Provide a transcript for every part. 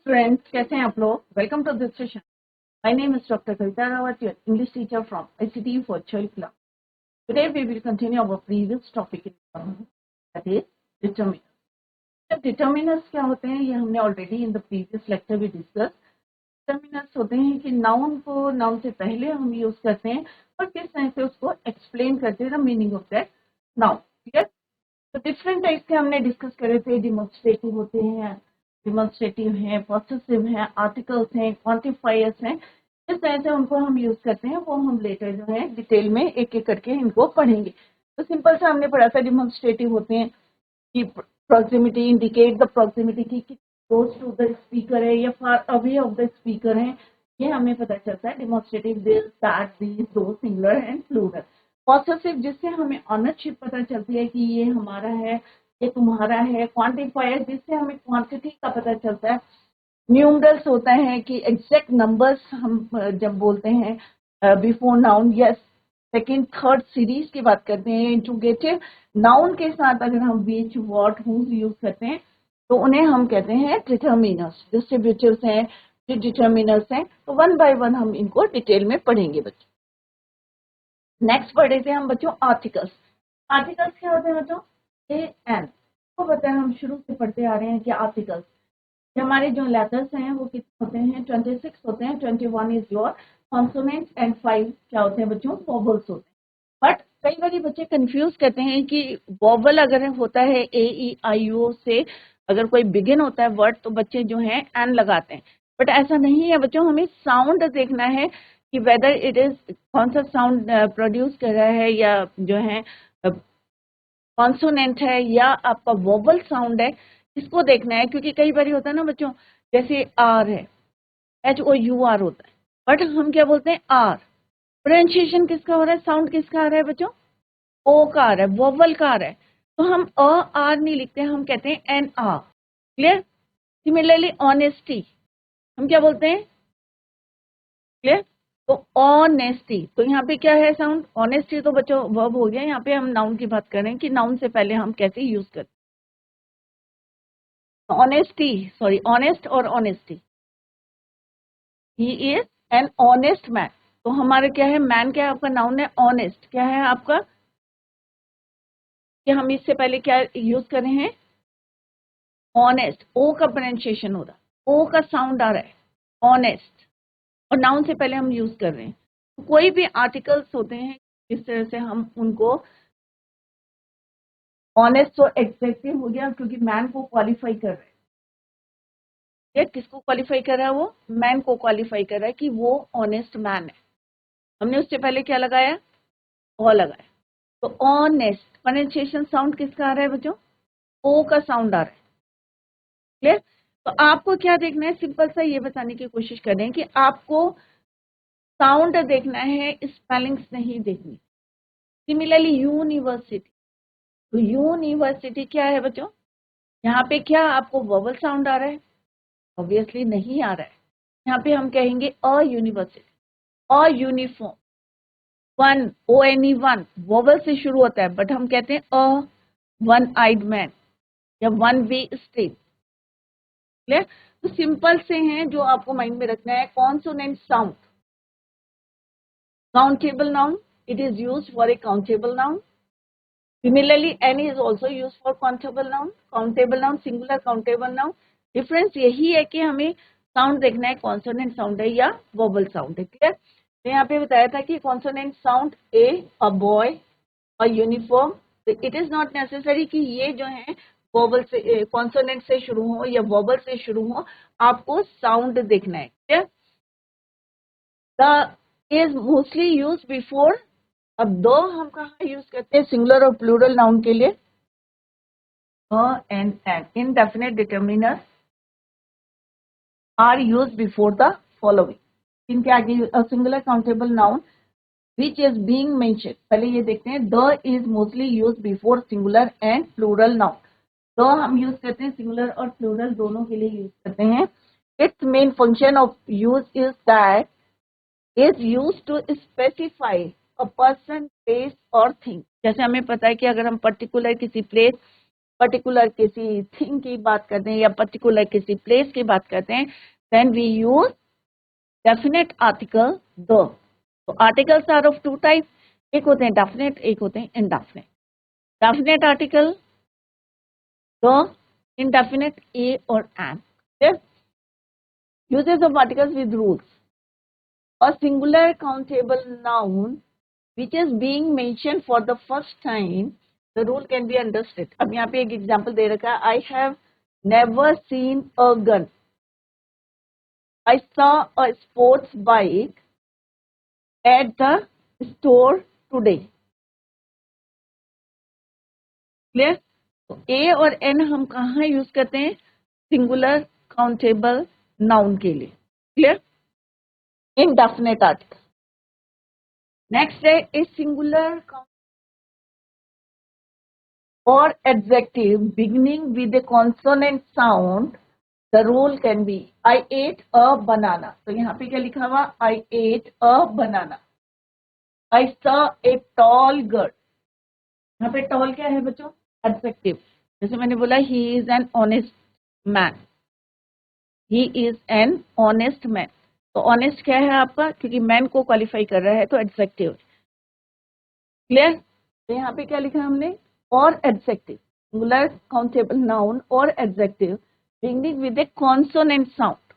Friends, कैसे हैं आप लोग? Welcome to this session. My name is doctor Kavita Rawat, your English teacher from ICT Virtual Class. Today we will continue our previous topic that is determiners. जब determiners क्या होते हैं ये हमने already in the previous lecture भी discuss. Determiners होते हैं कि नाउन को नाउन से पहले हम यूज करते हैं और किस तरह से उसको एक्सप्लेन करते हैं the meaning of that noun. Clear? तो डिफरेंट टाइप के हमने डिस्कस करे थे। डिमोन्स्ट्रेटिव होते हैं, डिमोन्स्ट्रेटिव हैं, पॉसेसिव हैं, आर्टिकल्स हैं, क्वांटिफायर्स हैं। जिस तरह से उनको हम यूज करते हैं वो हम लेटर जो है डिटेल में एक एक करके इनको पढ़ेंगे। तो सिंपल से हमने पढ़ा था डिमोन्स्ट्रेटिव होते हैं कि प्रॉक्सिमिटी इंडिकेट द प्रॉक्सिमिटी की क्लोज टू द स्पीकर है या far away of the speaker है, ये हमें पता चलता है। डिमोन्स्ट्रेटिव दिस दैट दीस दो, सिंगुलर एंड प्लूरल। पॉसेसिव जिससे हमें ऑनरशिप पता चलती है कि ये हमारा है, ये तुम्हारा है। क्वांटिफायर जिससे हमें क्वांटिटी का पता चलता है। न्यूमरल्स होता है कि एग्जैक्ट नंबर्स हम जब बोलते हैं बिफोर नाउन या सेकंड थर्ड सीरीज की बात करते हैं। इंट्रोगेटिव नाउन के साथ अगर हम बीच व्हाट हुज यूज करते हैं तो उन्हें हम कहते हैं डिटर्मिनर्स। डिस्ट्रीब्यूटिव्स हैं, डिटर्मिनर्स हैं। तो वन बाय वन हम इनको डिटेल में पढ़ेंगे बच्चों। नेक्स्ट पढ़े थे हम बच्चों आर्टिकल्स। आर्टिकल्स क्या होते हैं बच्चों? ए एन को पता है, हम शुरू से पढ़ते आ रहे हैं कि आर्टिकल्स हमारे जो लेटर्स हैं वो कितने होते हैं? 26 होते हैं। 21 इज योर कॉन्सोनेंट एंड 5 क्या होते हैं बच्चों? वॉवल्स होते हैं। बट कई बार बच्चे कंफ्यूज करते हैं कि वॉवल अगर होता है AEIO से, अगर कोई बिगिन होता है वर्ड तो बच्चे जो हैं एन लगाते हैं। बट ऐसा नहीं है बच्चों, हमें साउंड देखना है कि वेदर इट इज कौन सा साउंड प्रोड्यूस कर रहा है, या जो है कॉन्सोनेंट है या आपका वोवल साउंड है, इसको देखना है। क्योंकि कई बार होता है ना बच्चों, जैसे आर है, HOUR होता है, बट हम क्या बोलते हैं? आर। प्रोनाउंसिएशन किसका हो रहा है? साउंड किसका आ रहा है बच्चों? ओ का आ रहा है, वोवल का आ रहा है। तो हम आर नहीं लिखते, हम कहते हैं NR। क्लियर? सिमिलरली ऑनेस्टी हम क्या बोलते हैं? क्लियर? तो ऑनेस्टी, तो यहाँ पे क्या है? साउंड। ऑनेस्टी तो बच्चों वर्ब हो गया। यहाँ पे हम नाउन की बात कर रहे हैं कि नाउन से पहले हम कैसे यूज करते हैं। ऑनेस्टी, सॉरी, ऑनेस्ट और honesty. He is an honest man. तो हमारे क्या है? मैन क्या है आपका? नाउन है। ऑनेस्ट क्या है आपका? कि हम इससे पहले क्या यूज कर रहे हैं? ऑनेस्ट। ओ का प्रोनाउंसिएशन हो रहा है, ओ का साउंड आ रहा है, ऑनेस्ट। और नाउन से पहले हम यूज कर रहे हैं। तो कोई भी आर्टिकल्स होते हैं इस तरह से हम उनको ऑनेस्ट और एग्जेक्टिव हो गया, क्योंकि मैन को क्वालिफाई कर रहे हैं। ये किसको क्वालिफाई कर रहा है? वो मैन को क्वालिफाई कर रहा है कि वो ऑनेस्ट मैन है। हमने उससे पहले क्या लगाया? ओ लगाया। तो ऑनेस्ट प्रोनाउंसिएशन साउंड किसका आ रहा है बच्चों? ओ का साउंड आ रहा है। क्लियर? तो आपको क्या देखना है? सिंपल सा ये बताने की कोशिश कर रहे हैं कि आपको साउंड देखना है, स्पेलिंग्स नहीं देखनी। सिमिलरली यूनिवर्सिटी, तो यूनिवर्सिटी क्या है बच्चों? यहाँ पे क्या आपको वोवल साउंड आ रहा है? ऑब्वियसली नहीं आ रहा है। यहाँ पे हम कहेंगे a university, a uniform. One, ONE one vowel से शुरू होता है, बट हम कहते हैं अ वन आइड मैन या वन वे स्ट्रीट। क्लियर? तो सिंपल से हैं जो आपको माइंड में रखना है। Consonant sound, countable noun, it is used for a countable noun. Similarly, any is also used for countable noun, singular countable noun. Difference यही है कि हमें साउंड देखना है, कॉन्सोनेंट साउंड है या वोबल साउंड है। क्लियर? तो यहाँ पे बताया था कि consonant sound a boy, a uniform. It is not necessary कि ये जो है वोबल से, कॉन्सोनेंट से शुरू हो या वोबल से शुरू हो, आपको साउंड देखना है। Clear? The is mostly use before. अब दो हम कहाँ यूज करते हैं सिंगुलर और प्लूरल नाउन के लिए? And indefinite determiners are used before the following. इनके आगे singular countable noun which is being mentioned, पहले ये देखते हैं। the is mostly used before singular and plural noun. तो हम यूज करते हैं सिंगुलर और प्लूरल दोनों के लिए यूज करते हैं। its main function of use is that is used to specify a person, place or thing. जैसे हमें पता है कि अगर हम पर्टिकुलर किसी प्लेस पर्टिकुलर किसी थिंग की बात करते हैं या पर्टिकुलर किसी प्लेस की बात करते हैं, then we use definite article the. तो articles are of two type, एक होते हैं डेफिनेट, एक होते हैं indefinite. Definite article the, indefinite a or an. Okay? Uses of articles with rules. A singular countable noun which is being mentioned for the first time, the rule can be understood. अब यहाँ पे एक example दे रखा है, I have never seen a gun. I saw a sports bike at the store today. Clear? तो a और n हम कहाँ यूज करते हैं? सिंगुलर काउंटेबल नाउन के लिए। क्लियर? Indefinite article. Next है a singular or adjective beginning with a consonant sound. The rule can be I ate a banana. तो यहाँ पे क्या लिखा हुआ? I ate a banana. I saw a tall girl. यहाँ पे tall क्या है बच्चों? Adjective. जैसे मैंने बोला he is an honest man. He is an honest man. तो ऑनेस्ट क्या है आपका? क्योंकि मैन को क्वालिफाई कर रहा है तो एडजेक्टिव। क्लियर? तो यहाँ पे क्या लिखा है हमने? और एडजेक्टिव, सिंगुलर काउंटेबल नाउन और adjective beginning with A consonant sound.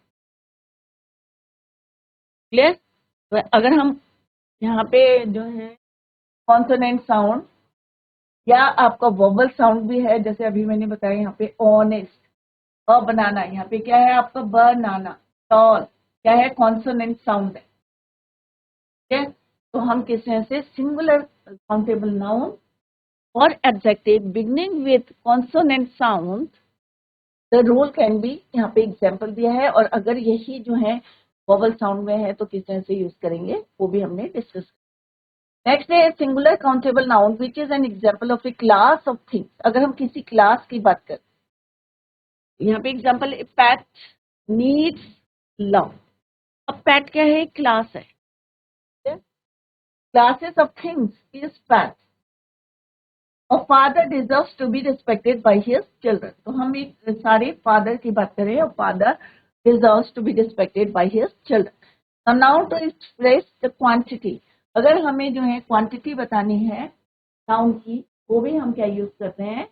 Clear? तो अगर हम यहाँ पे जो है कॉन्सोनेंट साउंड या आपका वोवल साउंड भी है, जैसे अभी मैंने बताया यहाँ पे ऑनेस्ट, अ बनाना, यहाँ पे क्या है आपका? बनाना। टॉल क्या है? कॉन्सोनेंट साउंड है। ठीक है? तो हम किस तरह से सिंगुलर काउंटेबल नाउन और adjective beginning with consonant sound, the rule can be, यहाँ पे एग्जाम्पल दिया है, और अगर यही जो है वोवल साउंड में है तो किस तरह से यूज करेंगे वो भी हमने डिस्कस किया। नेक्स्ट है singular countable noun which is an example of a class of things. अगर हम किसी क्लास की बात करें, यहाँ पे एग्जाम्पल, पैट नीड्स लव। अब पैट क्या है? क्लास है। Classes of things is pet. और father deserves to be respected by his children. तो हम एक सारे फादर की बात करें, और father deserves to be respected by his children. Noun to express the quantity. अगर हमें जो है क्वांटिटी बतानी है नाउन की, वो भी हम क्या यूज करते हैं?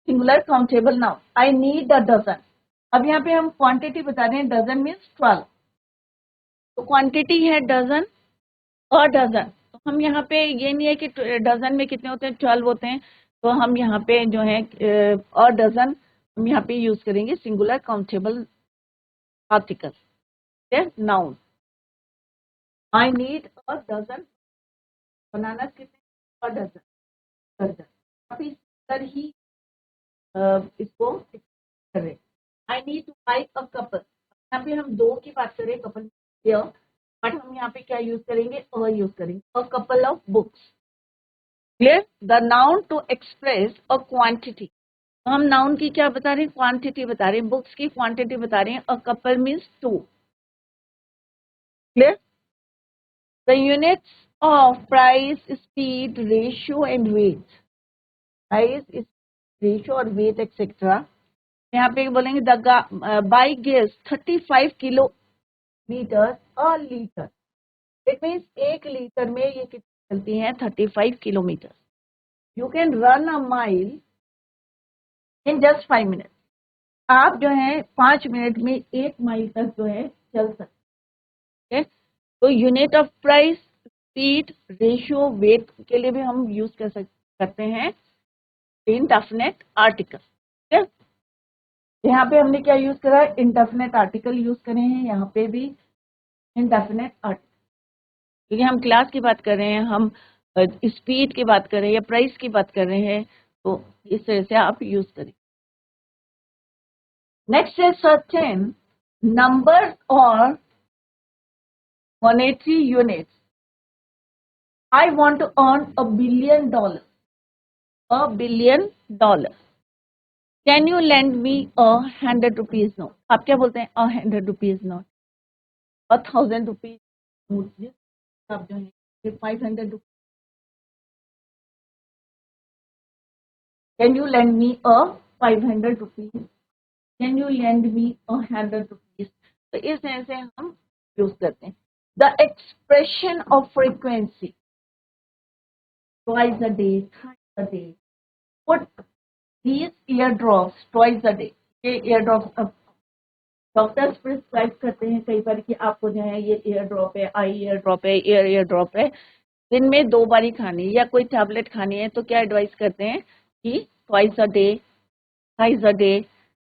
Singular countable noun. I need a dozen. अब यहाँ पे हम क्वांटिटी बता रहे हैं, डजन मीन्स 12। तो क्वांटिटी है डजन और डजन। तो हम यहाँ पे ये नहीं है कि डजन में कितने होते हैं? 12 होते हैं। तो हम यहाँ पे जो है और डजन हम यहाँ पे यूज करेंगे singular countable article, noun. I need a dozen banana, कितने? और डजन, डजन। अब इस तरह ही इसको कर रहे हैं। I need two by a couple. यहाँ पे हम दो की बात करें, कपल, बट हम यहाँ पे क्या यूज करेंगे? अ यूज करेंगे, a couple of books. Clear? The noun to express a quantity. तो हम नाउन की क्या बता रहे हैं? क्वांटिटी बता रहे हैं। बुक्स की क्वांटिटी बता रहे हैं। A couple means 2। Clear? The units of price, speed, ratio and weight. Price, ratio और वेट एक्सेट्रा। यहाँ पे बोलेंगे the bike gives 35 kilometre a litre. It means 1 litre में ये कितनी चलती हैं? 35 kilometre. You can run a mile in just 5 minute. आप जो है 5 मिनट में 1 माइल तक जो है चल सकते हैं। तो unit of price, speed, ratio, weight के लिए भी हम यूज करते हैं इनडेफिनेट आर्टिकल। ठीक है? यहाँ पे हमने क्या यूज करा? इनडेफिनेट आर्टिकल यूज करे हैं, यहाँ पे भी इनडेफिनेट आर्टिकल। क्योंकि हम क्लास की बात कर रहे हैं, हम स्पीड की बात कर रहे हैं या प्राइस की बात कर रहे हैं, तो इस तरह से आप यूज करें। नेक्स्ट है सर्टेन नंबर और monetary units. I want to earn $1 billion. $1 billion. Can you lend me $100 note? आप क्या बोलते हैं? $100 note, $1,000 मुझे आप जो है 500 can you lend me a 500 rupees, can you lend me a 100 rupees. तो इस तरह से हम यूज करते हैं। The expression of frequency, twice a day, thrice a day, put these ear drops twice a day. ये ईयर ड्रॉप्स डॉक्टर्स प्रिस्क्राइब करते हैं कई बार कि आपको जो है ये ईयर ड्रॉप है, आई ईयर ड्रॉप है, ईयर ड्रॉप है, दिन में 2 बारी खानी है या कोई टैबलेट खानी है, तो क्या एडवाइस करते हैं कि twice a day, thrice a day.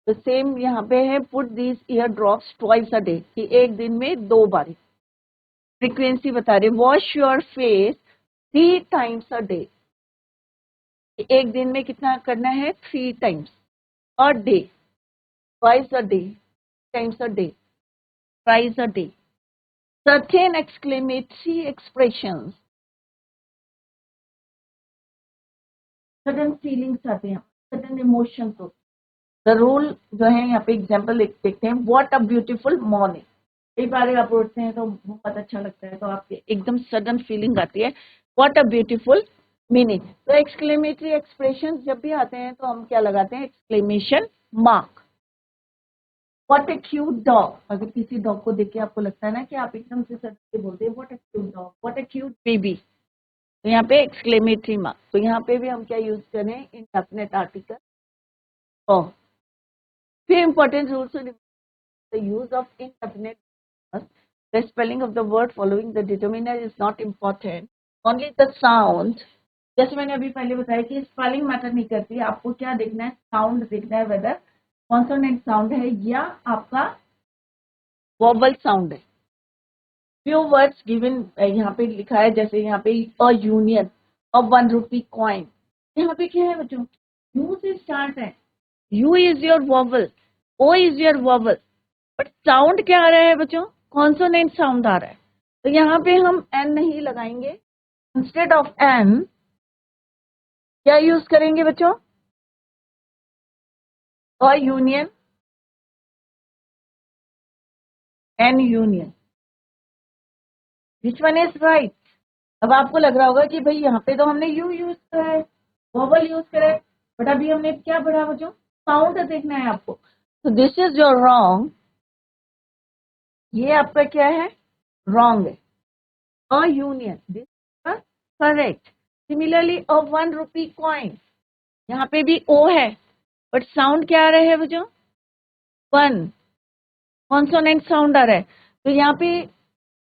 तो सेम यहाँ पे है, put these ear drops twice a day, कि एक दिन में 2 बारी। फ्रीक्वेंसी बता रहे, wash your face 3 times a day, एक दिन में कितना करना है, 3 times a day, twice a day, times a day, thrice a day. Certain exclamatory expressions, sudden feelings आते हैं, sudden emotions होते हैं। The rule जो है यहाँ पे एग्जाम्पल देखते हैं, what a beautiful morning। कई बार आप उठते हैं तो बहुत अच्छा लगता है, तो आपके एकदम सडन फीलिंग आती है, what a beautiful meaning। तो एक्सक्लेमेटरी एक्सप्रेशन जब भी आते हैं तो हम क्या लगाते हैं, exclamation mark. What a cute dog, अगर किसी डॉग को देख के आपको लगता है ना कि आप एकदम से सडन से बोलते हैं what a cute dog, what a cute baby, तो यहाँ पे एक्सक्लेमेटरी मार्क। तो यहाँ पे भी हम क्या यूज करें, इंडेफिनिट आर्टिकल और फिर important rules, the use of indefinite, the spelling of the word following the determiner is not important, only the sound. जैसे मैंने अभी पहले बताया कि स्पेलिंग मैटर नहीं करती, आपको क्या देखना है, साउंड देखना है, वेदर कॉन्सोनेंट साउंड है या आपका वोबल साउंड है। फ्यू वर्ड्स गिवन यहाँ पे लिखा है, जैसे यहाँ पे a union, a 1 rupee coin, यहाँ पे क्या है बच्चों, यू से स्टार्ट है, U is your vowel, O is your vowel, but sound क्या आ रहा है बच्चों, कॉन्सोनेंट साउंड आ रहा है। तो यहाँ पे हम एन नहीं लगाएंगे, इंस्टेड ऑफ एन क्या यूज करेंगे बच्चों, a union, an union. Which one is right. अब आपको लग रहा होगा कि भाई यहाँ पे तो हमने यू यूज करा है, वोवल यूज करा है, बट अभी हमने क्या पढ़ा बच्चों, साउंड देखना है आपको। तो दिस इज योर रॉन्ग, ये आपका क्या है, रॉन्ग है। A union, this correct. Similarly a 1 rupee coin, यहाँ पे भी ओ है, बट साउंड क्या आ रहा है बच्चों, 1, कॉन्सोनेंट साउंड आ रहा है। तो यहाँ पे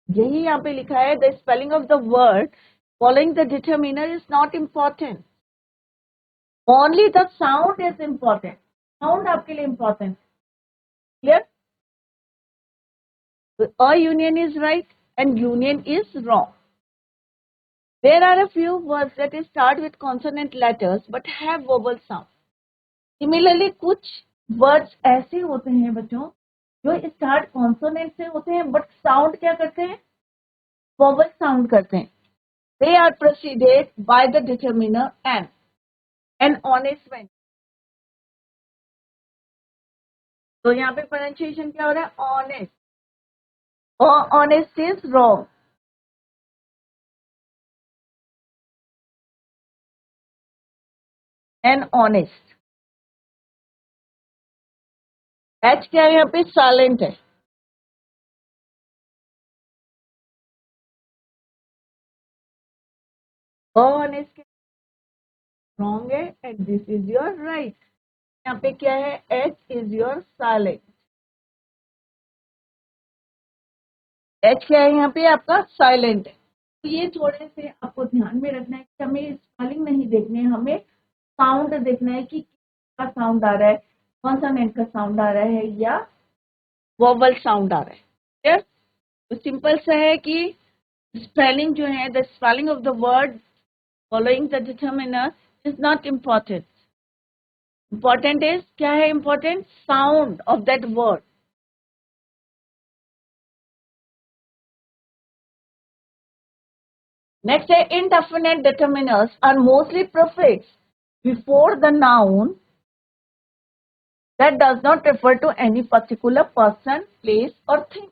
यही यहाँ पे लिखा है, the spelling of the word following the determiner is not important, only the sound is important. Sound आपके लिए important, clear. A union is right and union is wrong. There are a few words that start with consonant letters but have vowel sound. Similarly, कुछ words ऐसे होते हैं बच्चों जो start consonant से होते हैं बट साउंड क्या करते हैं, वोवल साउंड करते हैं। They are preceded by the determiner an honest venture. तो यहाँ पे प्रोनाउंसिएशन क्या हो रहा है, ऑनेस्ट, और honest is wrong. An honest, H क्या है यहाँ पे, साइलेंट है। ऑनेस्ट रॉन्ग है and this is your right. यहाँ पे क्या है, H is your silent, H क्या है यहाँ पे आपका, साइलेंट है। तो ये थोड़े से आपको ध्यान में रखना है कि हमें स्पेलिंग नहीं देखनी है, हमें साउंड देखना है कि किसका साउंड आ रहा है, कॉन्सोनेंट का साउंड आ रहा है या वोवल साउंड आ रहा है। क्लियर। तो सिंपल सा है कि स्पेलिंग जो है, the spelling of the word following the determiner is not important, important is क्या है, important sound of that word. Next, indefinite determiners are mostly prefixed before the noun that does not refer to any particular person, place or thing.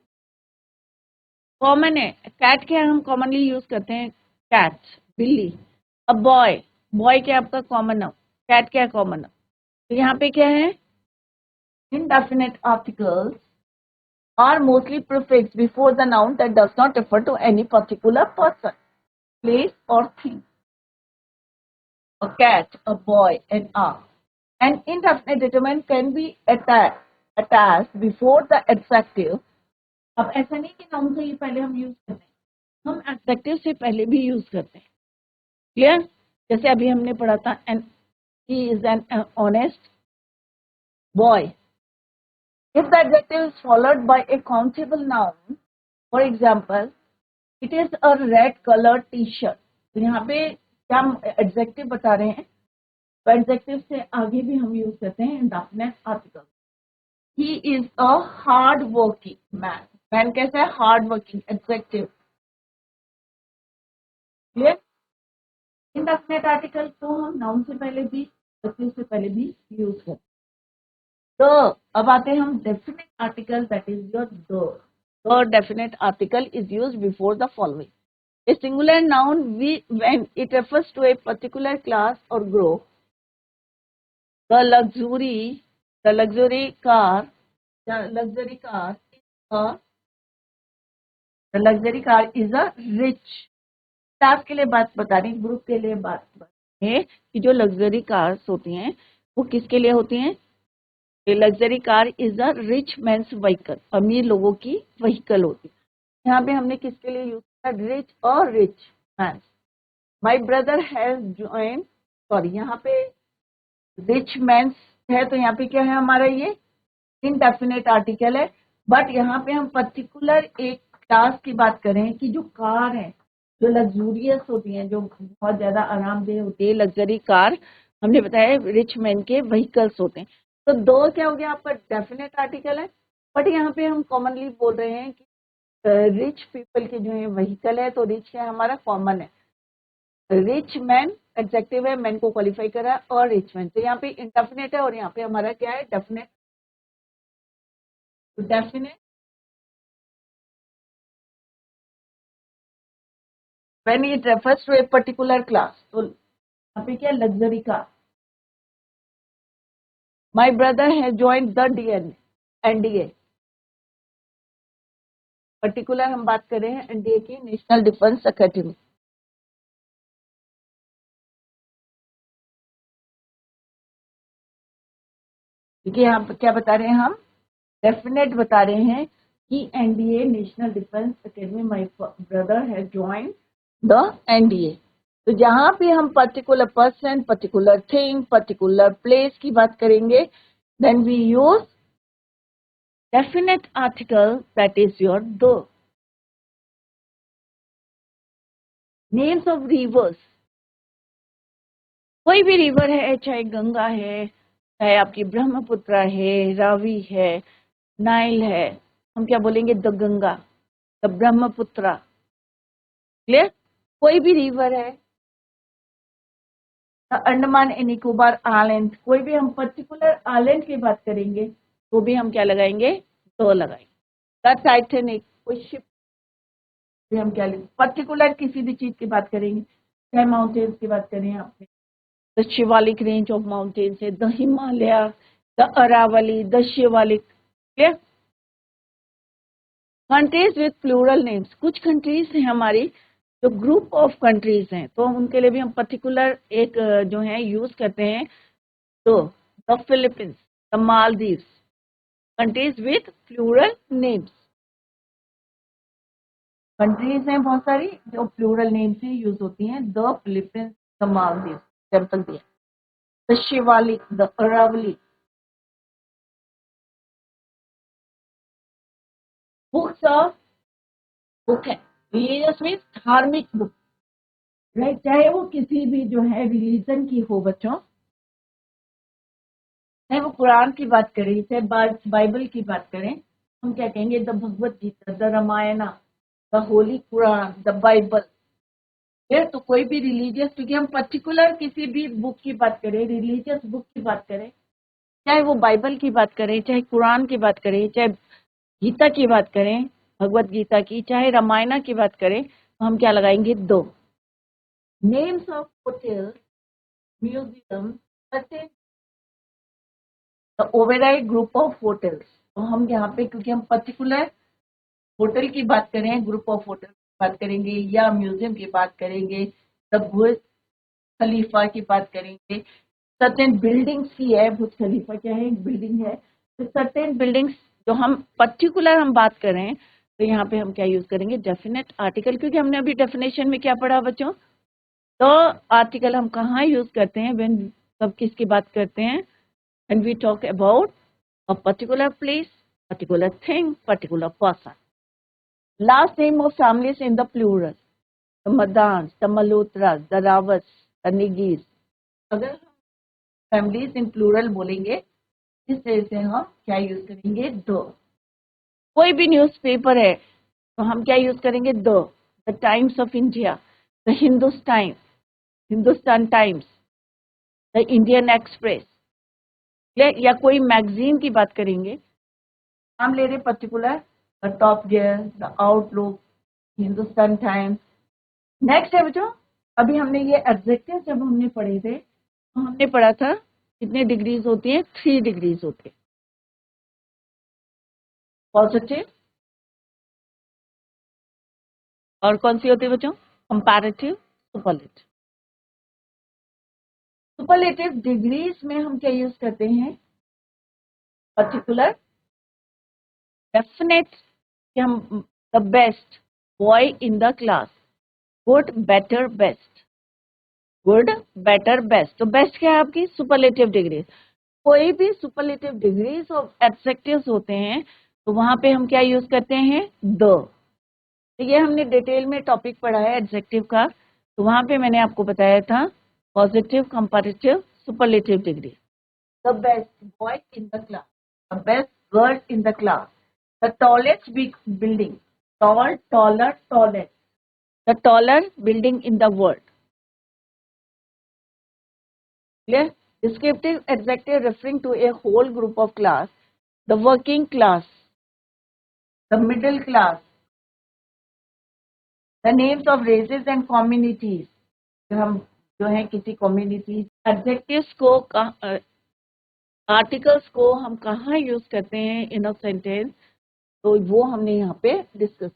Common है, cat के हम commonly use करते हैं, cat, बिल्ली। A boy, boy क्या आपका common noun, cat क्या common है, तो यहाँ पे क्या है, indefinite articles are mostly prefixed before the noun that does not refer to any particular person, place or thing. A cat, a boy, an arm. An indefinite determinant can be attached before the adjective. अब ऐसा नहीं कि noun से ही पहले हम use करते हैं, हम एडजेक्टिव से पहले भी यूज करते हैं। क्लियर? जैसे अभी हमने पढ़ा था, and he is an honest boy. If the adjective is followed by a countable noun, for example, it is a red colored t-shirt. तो यहाँ पे क्या हम एडजेक्टिव बता रहे हैं, तो एडजेक्टिव से आगे भी हम यूज करते हैं indefinite article. He is a hard working man. Man कैसा है, hard working, adjective. Clear? Indefinite article को हम नाउन से पहले भी, एडजेक्टिव से पहले भी यूज करते हैं। तो अब आते हैं हम definite article, that is your the definite article is used before the following. A singular noun when it refers to a particular class or group. The luxury car is a rich class के लिए बात बता रही, group के लिए बात है कि जो लग्जरी कार्स होती हैं वो किसके लिए होती हैं। Luxury car is a rich mains vehicle, अमीर लोगों की व्हीकल होती है। यहाँ पे हमने किसके लिए यूज किया, रिच और rich man. My brother has join, sorry यहाँ पे रिच मैन्स है, तो यहाँ पे क्या है हमारा, ये इनडेफिनेट आर्टिकल है। बट यहाँ पे हम पर्टिकुलर एक क्लास की बात करें कि जो कार है, जो लग्जूरियस होती हैं, जो बहुत ज्यादा आरामदेह होती है, लग्जरी कार हमने बताया रिच मैन के व्हीकल्स होते हैं। तो दो क्या हो गया आपका, डेफिनेट आर्टिकल है। बट यहाँ पे हम कॉमनली बोल रहे हैं कि रिच पीपल के जो है व्हीकल है, तो रिच क्या है हमारा, कॉमन है। रिच मैन एडजेक्टिव है, मैन को क्वालिफाई करा, और रिच मैन, तो यहाँ पे इंडेफिनेट है, और यहाँ पे हमारा क्या है, डेफिनेट। तो definite when it refers to a particular class, तो यहाँ पे क्या, luxury car. My brother has joined the NDA, particular हम बात कर रहे हैं एनडीए की, नेशनल डिफेंस अकेडमी। देखिए यहाँ पे क्या बता रहे हैं हम, डेफिनेट बता रहे हैं कि NDA, National Defence Academy, my brother has joined the NDA. तो जहां पे हम particular person, particular thing, particular place की बात करेंगे, then we use definite article, that is your the. Names of rivers, कोई भी रिवर है, चाहे गंगा है, चाहे आपकी ब्रह्मपुत्र है, रावी है, नाइल है, हम क्या बोलेंगे, the Ganga, the Brahmaputra. Clear? कोई भी रिवर है, अंडमान एंड निकोबार आइलैंड, कोई भी हम पर्टिकुलर आइलैंड की बात करेंगे तो भी हम क्या लगाएंगे, तो लगाएंगे। द टाइटैनिक, कोई शिप भी हम क्या लेंगे, पर्टिकुलर किसी भी चीज की बात करेंगे, चाहे माउंटेन्स की बात करें आपने, the Shivalik range of mountains है, the Himalaya, the Aravali, the Shivalik. Clear? Countries with plural names, कुछ कंट्रीज हैं हमारी जो ग्रुप ऑफ कंट्रीज हैं, तो उनके लिए भी हम पर्टिकुलर एक जो है यूज करते हैं। तो the Philippines, the Maldives, countries with plural names. Countries हैं बहुत सारी जो प्लूरल नेम से यूज होती हैं, the Philippines, the Maldives, example दिया, the Shivalik, the Aravali. Books of, book है, रिलीजियस मीन्स धार्मिक बुक, राइट, चाहे वो किसी भी जो है रिलीजन की हो बच्चों, चाहे वो कुरान की बात करें, चाहे बाइबल की बात करें, हम क्या कहेंगे, the Bhagavad Gita, the Ramayana, the holy Quran, the Bible. फिर तो कोई भी रिलीजियस, क्योंकि हम पर्टिकुलर किसी भी बुक की बात करें, रिलीजियस बुक की बात करें, चाहे वो बाइबल की बात करें, चाहे कुरान की बात करें, चाहे गीता की बात करें, भगवत गीता की, चाहे रामायणा की बात करें, तो हम क्या लगाएंगे, दो। Names of hotel, museum, the overall group of hotels. तो हम यहाँ पे क्योंकि हम पर्टिकुलर होटल की बात करें, ग्रुप ऑफ होटल की बात करेंगे या म्यूजियम की बात करेंगे, द बुर्ज खलीफा की बात करेंगे, सर्टेन बिल्डिंग्स की है। बुर्ज खलीफा क्या है? एक बिल्डिंग है। तो सर्टेन बिल्डिंग्स जो हम पर्टिकुलर हम बात करें तो यहाँ पे हम क्या यूज करेंगे? डेफिनेट आर्टिकल, क्योंकि हमने अभी डेफिनेशन में क्या पढ़ा बच्चों? तो आर्टिकल हम कहाँ यूज करते हैं? व्हेन कब किसकी बात करते हैं? When we talk about a particular place, particular thing, particular person. Last name of families in the plural. The Madans, the Malhotras, the Rawats, the Nigis. अगर फैमिलीज इन प्लूरल बोलेंगे इस तरह से हम क्या यूज करेंगे? द। कोई भी न्यूज़पेपर है तो हम क्या यूज करेंगे? The times of India, the Hindustan times, the Indian express. या कोई मैगजीन की बात करेंगे, नाम ले रहे particular, the top gear, the outlook, Hindustan times. Next है बच्चों, अभी हमने ये एडजेक्टिव जब हमने पढ़े थे तो हमने पढ़ा था कितने डिग्रीज होती हैं? 3 डिग्रीज होते हैं। पॉजिटिव, और कौन सी होती है बच्चों? Comparative, superlative. सुपरलेटिव डिग्रीज में हम क्या यूज करते हैं? पर्टिकुलर, डेफिनेट, कि हम the best boy in the class, good, better, best, good, better, best. तो बेस्ट क्या है आपकी? Superlative degree. कोई भी सुपरलेटिव डिग्रीज और एडजेक्टिव्स होते हैं तो वहां पे हम क्या यूज करते हैं? द। तो ये हमने डिटेल में टॉपिक पढ़ा है एडजेक्टिव का, तो वहां पे मैंने आपको बताया था positive, comparative, superlative degree. The best boy in the class, the best girl in the class, the tallest big building, tall, taller, tallest, the taller building in the world. Clear? Descriptive adjective referring to a whole group of class, the working class, the middle class, the names of races and communities. जो हम जो है किसी community, adjectives को articles को हम कहाँ use करते हैं इन अ सेंटेंस, तो वो हमने यहाँ पे डिस्कस।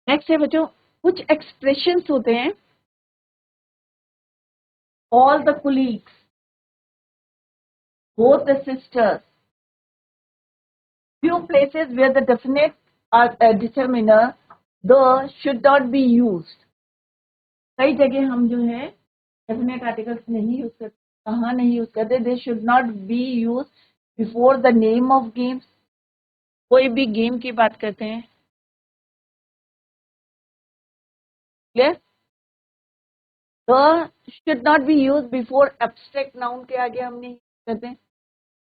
नेक्स्ट है बच्चों, कुछ एक्सप्रेशंस होते हैं, all the colleagues, both the sisters, few places where the definite determiner the should not be used। कई जगह हम जो है डेफिनेट आर्टिकल्स नहीं यूज करते। कहाँ नहीं यूज करते? They should not be use before the name of games. कोई भी गेम की बात करते हैं, clear? The should not be use before abstract noun के आगे हम नहीं करते,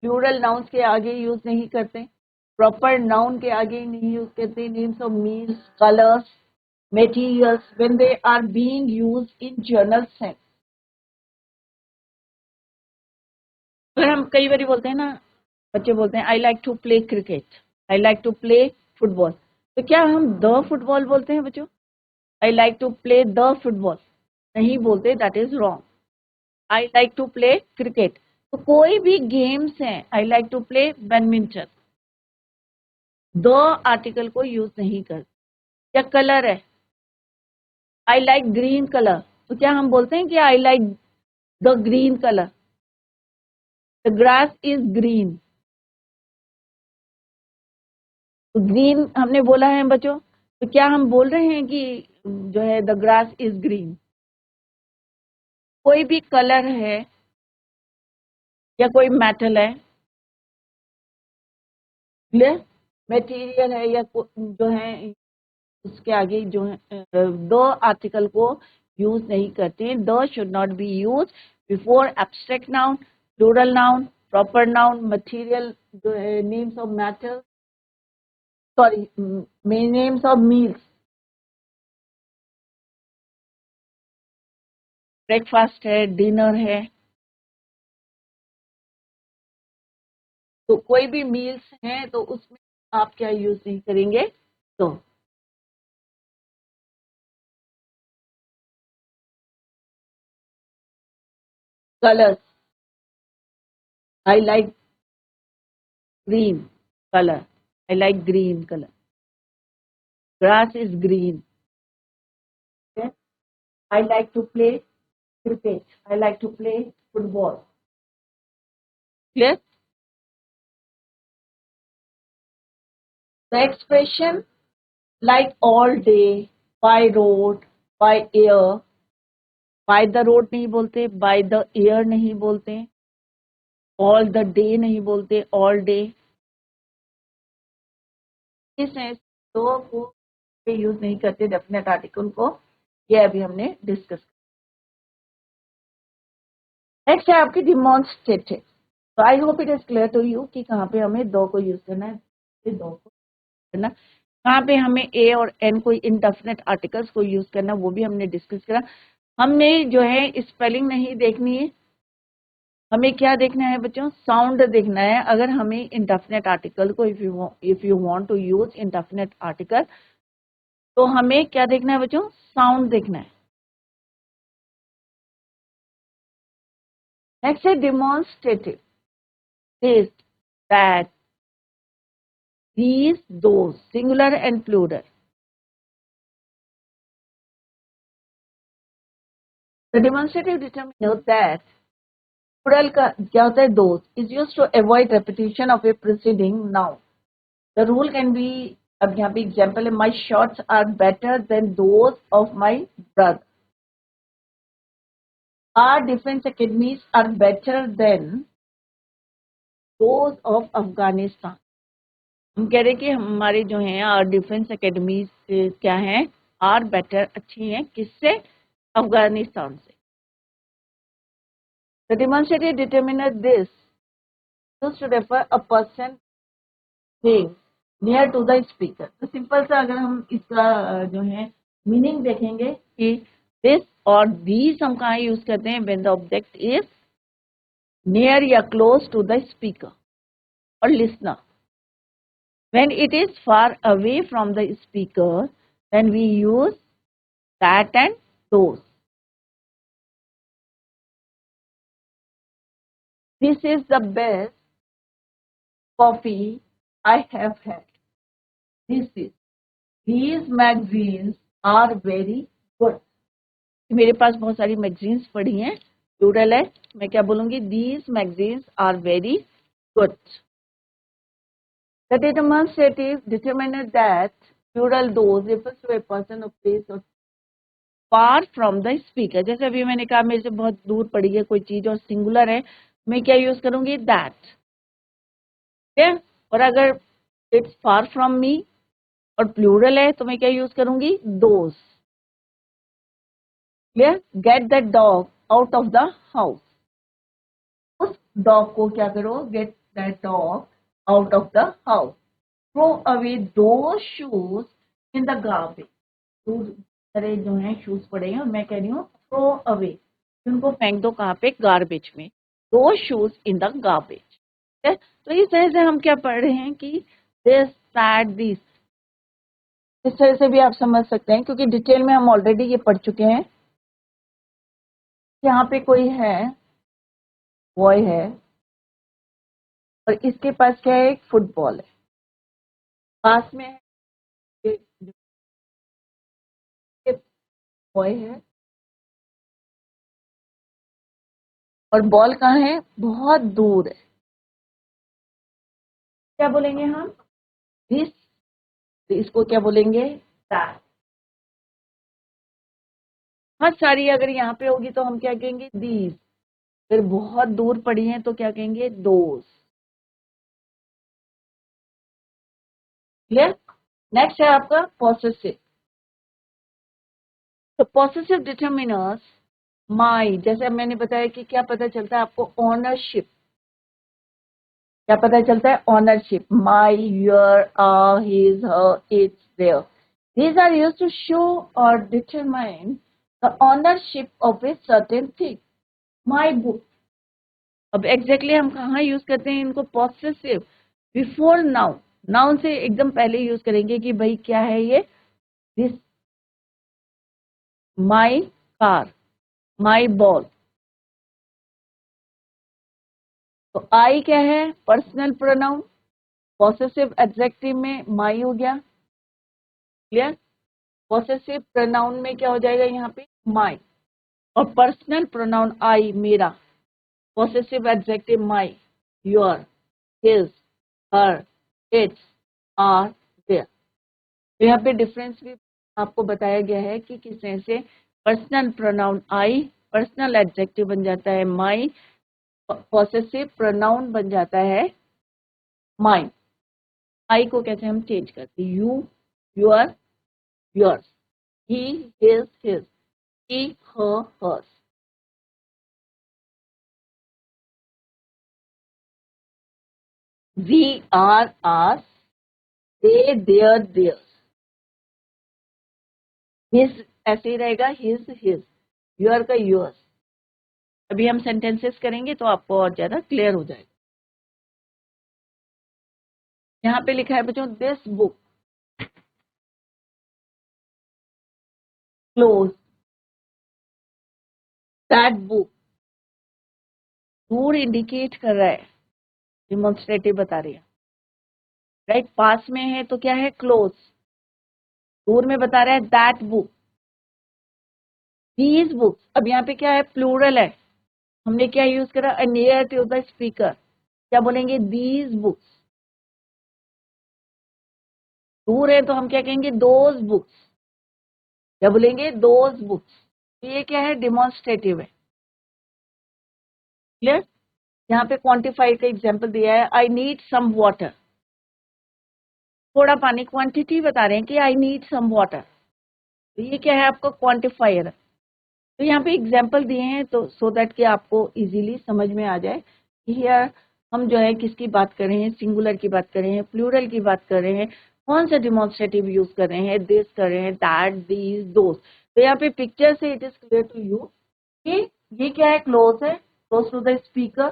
प्लूरल नाउन्स के आगे यूज नहीं करते, प्रॉपर नाउन के आगे नहीं यूज करते, names of meals, colours, materials when they are being used in general sense। अगर हम कई बार बोलते हैं ना, बच्चे बोलते हैं I like to play cricket, I like to play football, तो क्या हम द फुटबॉल बोलते हैं बच्चों? I like to play the football नहीं बोलते, that is wrong. I like to play cricket. तो कोई भी गेम्स हैं, I like to play badminton, the article को यूज नहीं करते। या कलर है, आई लाइक ग्रीन कलर, तो क्या हम बोलते हैं कि I like the green colour? The grass is green, तो ग्रीन हमने बोला है बच्चों, तो क्या हम बोल रहे हैं कि जो है द ग्रास इज ग्रीन? कोई भी कलर है या कोई मेटल है, क्लियर? मटेरियल है या जो है उसके आगे जो है दो आर्टिकल को यूज नहीं करते। The should not be use before abstract noun, plural noun, proper noun, material, जो है names of matter, sorry names of meals, breakfast है, डिनर है, तो कोई भी मील्स हैं तो उसमें आप क्या यूज नहीं करेंगे? तो colors. I like green color. I like green color. Grass is green. Okay? I like to play cricket. I like to play football. Clear? The expression like all day, by road, by air, by the road नहीं बोलते, by the air नहीं बोलते, all the day नहीं बोलते, all day. इस दो को use नहीं करते डेफिनेट आर्टिकल को, ये अभी हमने डिस्कस किया. नेक्स्ट है आपकी डिमॉन्स्ट्रेटिव. तो I hope it is clear to you कि कहाँ पे हमें दो को यूज करना है, दो को करना, कहाँ पे हमें ए और एन कोई इनडेफिनेट आर्टिकल्स को यूज करना, वो भी हमने डिस्कस करा. हमने जो है स्पेलिंग नहीं देखनी है, हमें क्या देखना है बच्चों, साउंड देखना है. अगर हमें इनडेफिनेट आर्टिकल को if you want to use indefinite article, तो हमें क्या देखना है बच्चों, साउंड देखना है. नेक्स्ट है demonstrative. This, that, these, those, singular and plural. The demonstrative determiner that plural का क्या होता है, those is used to avoid repetition of a preceding noun. The rule can be, अब यहाँ पे example है, my shots are better than those of my brother. Our defense academies are better than those of Afghanistan. हम कह रहे हैं कि हमारे जो हैं आर डिफेंस अकेडमीज क्या हैं, आर बेटर, अच्छी हैं, किससे, अफगानिस्तान से. The demonstrative determiner this used to refer a person being near to the speaker. तो सिंपल सा अगर हम इसका जो है मीनिंग देखेंगे कि this और these हम कहाँ यूज करते हैं, when the object is near या close to the speaker or listener. When it is far away from the speaker, then we use that and those. This is the best coffee I have had. This is. These magazines are very good. मेरे पास बहुत सारी magazines पढ़ी हैं, plural है, मैं क्या बोलूंगी, these magazines are very good. The demonstrative determiner that plural those refers to a person or place or far from the speaker. जैसे अभी मैंने कहा मेरे से बहुत दूर पड़ी है कोई चीज और सिंगुलर है, मैं क्या यूज करूंगी, that. ठीक, और अगर इट्स फार फ्रॉम मी और प्लूरल है तो मैं क्या यूज करूंगी, those. Clear. Get that dog out of the house. उस डॉग को क्या करो, get that dog out of the house. Throw away those shoes in the garbage. सारे जो है शूज पड़े हैं और मैं कह रही हूँ थ्रो अवे, उनको फेंक दो कहाँ पे, गार्बेज में. दो शूज इन द गार्बेज. तो इस तरह से हम क्या पढ़ रहे हैं कि दिस, दैट, दिस, इस तरह से भी आप समझ सकते हैं, क्योंकि डिटेल में हम ऑलरेडी ये पढ़ चुके हैं. यहाँ पे कोई है, बॉय है, और इसके पास क्या है, एक फुटबॉल है, पास में बॉय है और बॉल कहाँ है, बहुत दूर है. क्या बोलेंगे हम, दिस. इसको क्या बोलेंगे, दैट. बहुत सारी अगर यहाँ पे होगी तो हम क्या कहेंगे, दीज. अगर बहुत दूर पड़ी है तो क्या कहेंगे, दोज. क्लियर. नेक्स्ट है आपका पॉसेसिव. तो पॉसेसिव डिटरमिनर्स माई, जैसे मैंने बताया कि क्या पता चलता है आपको, ऑनरशिप. क्या पता चलता है, ownership. My, your, his, her, its, their. These are used to show or determine the ownership of a certain thing. My book. अब एग्जैक्टली हम कहाँ यूज करते हैं इनको, पॉसेसिव, बिफोर नाउन. नाउन से एकदम पहले यूज करेंगे कि भाई क्या है ये, this, my car, my ball. तो आई क्या है? पर्सनल प्रोनाउन, पॉसेसिव एडजेक्टिव में माई हो गया, क्लियर। पॉसेसिव प्रोनाउन में क्या हो जाएगा यहाँ पे? माई। और पर्सनल प्रोनाउन आई मेरा, possessive adjective my, your, his, her, its, our, their. तो यहाँ पे डिफरेंस भी आपको बताया गया है कि किस तरह से पर्सनल प्रोनाउन आई, पर्सनल एडजेक्टिव बन जाता है माई, पॉसेसिव प्रोनाउन बन जाता है माई। आई को कैसे हम चेंज करते हैं? You, your, yours, he, his, his, he, her, hers। We, are, ours, they, their, theirs। his ऐसे ही रहेगा, his, your का yours। अभी हम सेंटेंसेस करेंगे तो आपको और ज्यादा क्लियर हो जाएगा। यहाँ पे लिखा है बच्चों, this book close, that book. दूर इंडिकेट कर रहा है, डिमॉन्स्ट्रेटिव बता रही है, राइट। पास में है तो क्या है? क्लोज। दूर में बता रहा है दैट बुक, दीज बुक्स। अब यहाँ पे क्या है? प्लूरल है, हमने क्या यूज करा? Near to the speaker. क्या बोलेंगे? These books. दूर है तो हम क्या कहेंगे? Those books. क्या बोलेंगे? Those books. ये क्या है? डिमॉन्स्ट्रेटिव है, क्लियर। यहाँ पे क्वांटिफाई का एग्जांपल दिया है, आई नीड सम वाटर। थोड़ा पानी, क्वांटिटी बता रहे हैं कि आई नीड सम वाटर। तो ये क्या है? आपको क्वांटिफायर। तो यहाँ पे एग्जांपल दिए हैं तो सो दैट कि आपको इजीली समझ में आ जाए कि हियर हम जो है किसकी बात कर रहे हैं, सिंगुलर की बात कर रहे हैं, प्लूरल की बात कर रहे हैं, कौन सा डिमॉन्स्ट्रेटिव यूज कर रहे हैं, दिस कर रहे हैं, दैट, दीज, दोस। तो यहाँ पे पिक्चर से it is clear to you कि ये क्या है? क्लोज है, close to the speaker,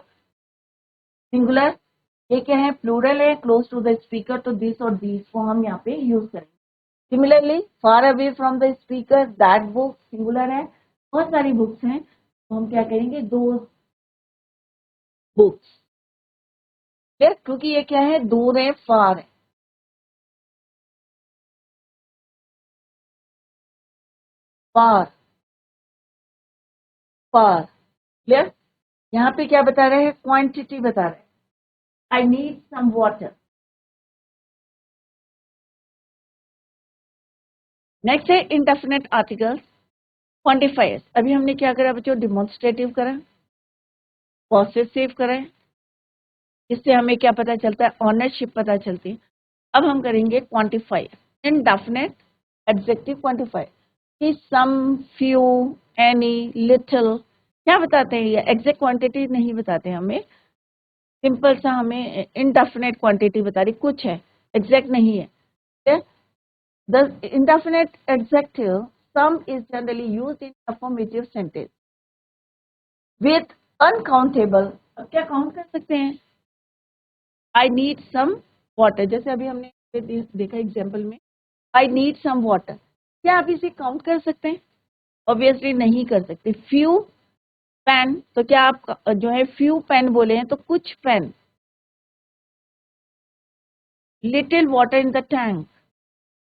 singular. ये क्या है? प्लूरल है, क्लोज टू द स्पीकर। तो दिस और दीज को हम यहाँ पे यूज करेंगे। Similarly far away from the speaker, that book, singular है, बहुत सारी बुक्स हैं तो हम क्या करेंगे? दो बुक्स, क्योंकि ये क्या है? दूर है, फार है। फार, फार, क्लियर। यहाँ पे क्या बता रहे हैं? क्वांटिटी बता रहे हैं, I need some water. Next है इंडेफिनिट आर्टिकल्स, क्वांटिफायर्स। अभी हमने क्या करा बच्चों? डिमॉन्स्ट्रेटिव करा, पॉसेसिव करा, इससे हमें क्या पता चलता है? ऑनरशिप पता चलती है। अब हम करेंगे क्वांटिफायर। इंडेफिनिट एडजेक्टिव क्वांटिफायर कि सम, फ्यू, एनी, लिटिल। क्या बताते हैं? ये एग्जैक्ट क्वांटिटी नहीं बताते हमें, सिंपल सा हमें इंडेफिनिट क्वांटिटी बता रही, कुछ है, एग्जैक्ट नहीं है। The indefinite adjective some is generally used in affirmative sentence with uncountable. अब क्या काउंट कर सकते हैं? आई नीड सम वाटर, जैसे अभी हमने देखा एग्जाम्पल में, आई नीड सम वाटर। क्या आप इसे काउंट कर सकते हैं? ऑब्वियसली नहीं कर सकते। फ्यू पेन, तो क्या आप जो है फ्यू पेन बोले हैं तो कुछ pen. Little water in the tank,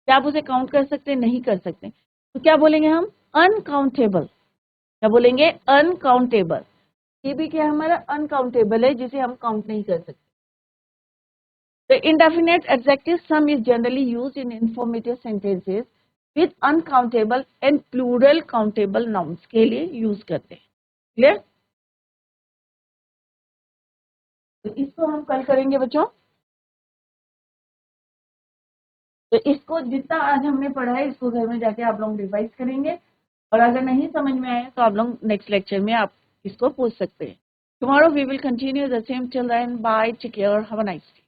क्या आप उसे काउंट कर सकते हैं? नहीं कर सकते। तो क्या बोलेंगे हम? अनकाउंटेबल। क्या बोलेंगे? अनकाउंटेबल। ये भी क्या हमारा? अनकाउंटेबल है, जिसे हम काउंट नहीं कर सकते। The indefinite adjective sum is generally used in informative sentences with uncountable and plural countable nouns के लिए यूज करते हैं, क्लियर। तो इसको हम कल करेंगे बच्चों। तो इसको जितना आज हमने पढ़ा है इसको घर में जाके आप लोग रिवाइज करेंगे, और अगर नहीं समझ में आए तो आप लोग नेक्स्ट लेक्चर में आप इसको पूछ सकते हैं। Tomorrow we will continue the same, till then bye, take care, have a nice day.